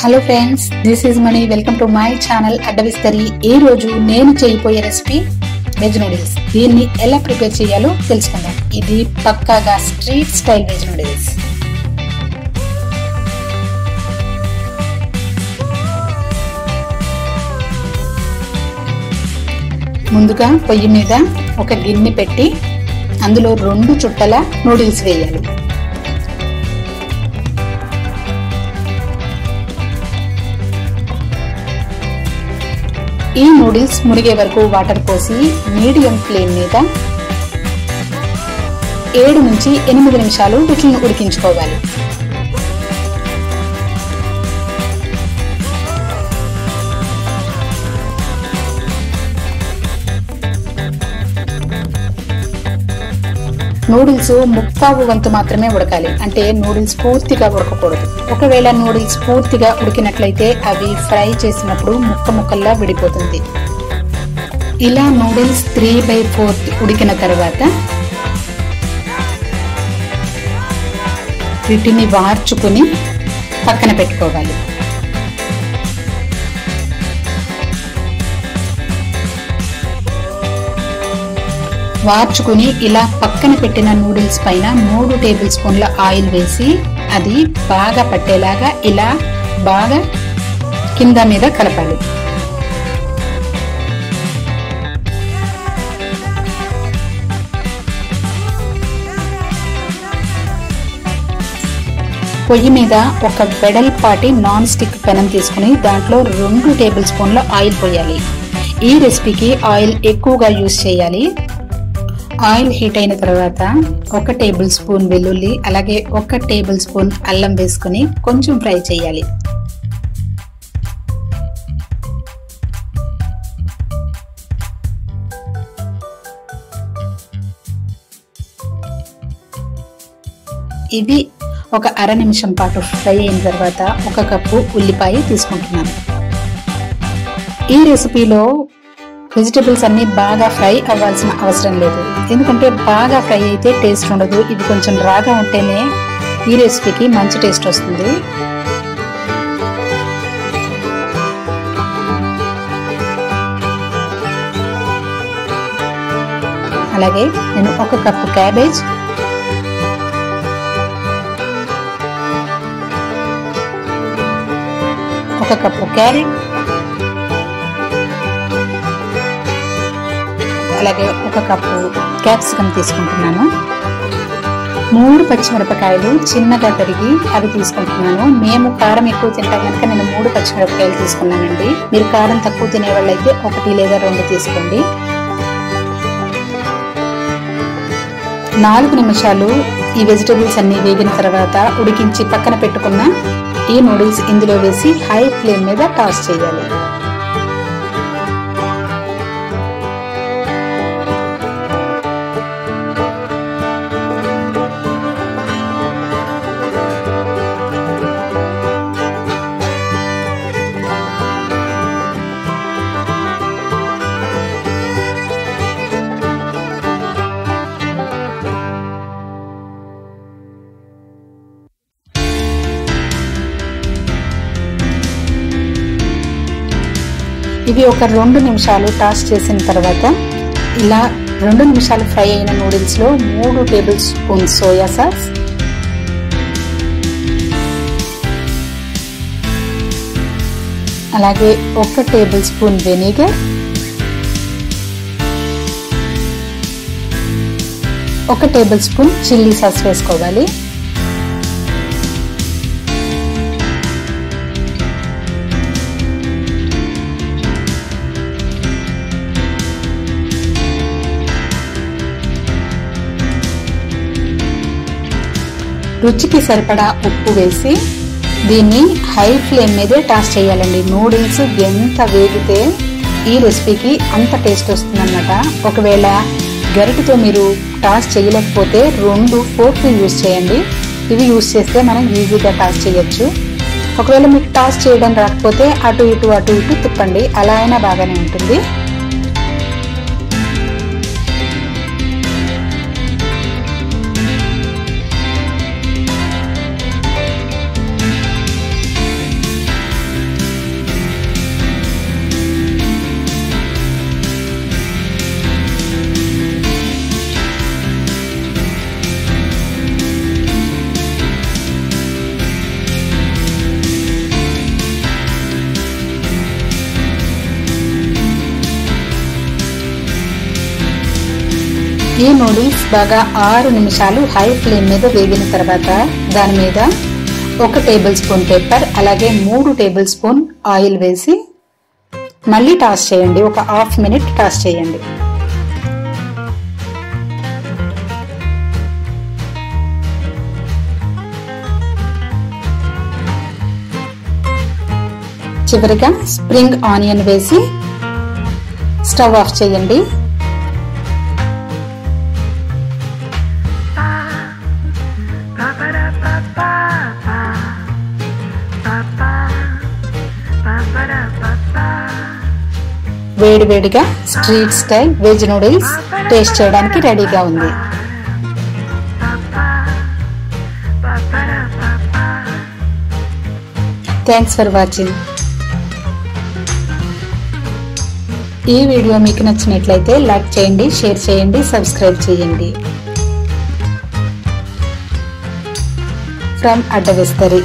Hello friends, this is money. Welcome to my channel AddaVisthari. ఈ రోజు నేను చేయబోయే రెసిపీ వెజ్ నూడిల్స్. దీన్ని ఎలా ప్రిపేర్ చేయాలో తెలుసుకుందాం. ఇది పక్కాగా స్ట్రీట్ స్టైల్ వెజ్ నూడిల్స్. ముందుగా పొయ్యి మీద ఒక గిన్నె పెట్టి అందులో 2 చుట్టల నూడిల్స్ వేయాలి. ఈ నూడిల్స్ మునిగే వరకు వాటర్ పోసి మీడియం ఫ్లేమ్ మీద 7 నుంచి 8 నిమిషాలు వీటిని ఉడికించుకోవాలి. నూడిల్స్ ముప్పావు వంతు మాత్రమే ఉడకాలి. అంటే నూడిల్స్ పూర్తిగా ఉడకకూడదు. ఒకవేళ నూడిల్స్ పూర్తిగా ఉడికినట్లయితే అవి ఫ్రై చేసినప్పుడు ముక్కల్లా విడిపోతుంది. ఇలా నూడిల్స్ 3/4 ఉడికిన తర్వాత వీటిని వార్చుకుని పక్కన పెట్టుకోవాలి. వార్చుకుని ఇలా పక్కన పెట్టిన నూడిల్స్ పైన 3 టేబుల్ స్పూన్ల ఆయిల్ వేసి అది బాగా పట్టేలాగా ఇలా బాగా కింద మీద కలపాలి. పొయ్యి మీద ఒక వెడల్పాటి నాన్ స్టిక్ పెనం తీసుకుని దాంట్లో 2 టేబుల్ స్పూన్ల ఆయిల్ పోయాలి. ఈ రెసిపీకి ఆయిల్ ఎక్కువగా యూజ్ చేయాలి. ఆయిల్ హీట్ అయిన తర్వాత 1 టేబుల్ స్పూన్ వెల్లుల్లి అలాగే 1 టేబుల్ స్పూన్ అల్లం వేసుకుని కొంచెం ఫ్రై చేయాలి. ఇవి ఒక అర నిమిషం పాటు ఫ్రై అయిన తర్వాత 1 కప్పు ఉల్లిపాయ తీసుకుంటున్నాను. ఈ రెసిపీలో వెజిటబుల్స్ అన్ని బాగా ఫ్రై అవ్వాల్సిన అవసరం లేదు. ఎందుకంటే బాగా ఫ్రై అయితే టేస్ట్ ఉండదు. ఇది కొంచెం రాగా ఉంటేనే ఈ రెసిపీకి మంచి టేస్ట్ వస్తుంది. అలాగే నేను 1 కప్పు క్యాబేజ్, 1 కప్పు క్యారెట్, అలాగే 1 కప్పు క్యాప్సికమ్ తీసుకుంటున్నాను. 3 పచ్చిమిరపకాయలు చిన్నగా తరిగి అవి తీసుకుంటున్నాను. మేము కారం ఎక్కువ తింటాం కనుక నేను 3 పచ్చిమిరపకాయలు తీసుకున్నానండి. మీరు కారం తక్కువ తినేవాళ్ళైతే 1 లేదా 2 తీసుకోండి. 4 నిమిషాలు ఈ వెజిటబుల్స్ అన్ని వేగిన తర్వాత ఉడికించి పక్కన పెట్టుకున్న ఈ నూడిల్స్ ఇందులో వేసి హై ఫ్లేమ్ మీద టాస్ చేయాలి. ఇవి ఒక 2 నిమిషాలు టాస్ చేసిన తర్వాత ఇలా 2 నిమిషాలు ఫ్రై అయిన నూడిల్స్ లో 3 టేబుల్ స్పూన్ సోయా సాస్, అలాగే 1 table spoon vinegar, 1 table spoon chilli sauce వేసుకోవాలి. రుచికి సరిపడా ఉప్పు వేసి దీన్ని హై ఫ్లేమ్ మీదే టాస్ చేయాలండి. నూడిల్స్ ఎంత వేగితే ఈ రెసిపీకి అంత టేస్ట్ వస్తుందన్నమాట. ఒకవేళ గరిటెతో మీరు టాస్ చేయలేకపోతే 2 ఫోర్క్లు యూజ్ చేయండి. ఇవి యూజ్ చేస్తే మనం ఈజీగా టాస్ చేయొచ్చు. ఒకవేళ మీకు టాస్ చేయడం రాకపోతే అటు ఇటు తిప్పండి, అలా అయినా బాగానే ఉంటుంది. ఈ నూడిల్స్ బాగా 6 నిమిషాలు హై ఫ్లేమ్ మీద వేగిన తర్వాత దాని మీద 1 టేబుల్ స్పూన్ పెప్పర్ అలాగే 3 టేబుల్ స్పూన్ ఆయిల్ వేసి మళ్ళీ టాస్ చేయండి. ఒక హాఫ్ మినిట్ టాస్ చేయండి. చివరిగా స్ప్రింగ్ ఆనియన్ వేసి స్టవ్ ఆఫ్ చేయండి. వేడివేడిగా street style veg noodles taste చేయడానికి రెడీగా ఉంది. Thanks for watching. ఈ వీడియో మీకు నచ్చినట్లయితే లైక్ చేయండి, షేర్ చేయండి, సబ్స్క్రైబ్ చేయండి. From AddaVisthari.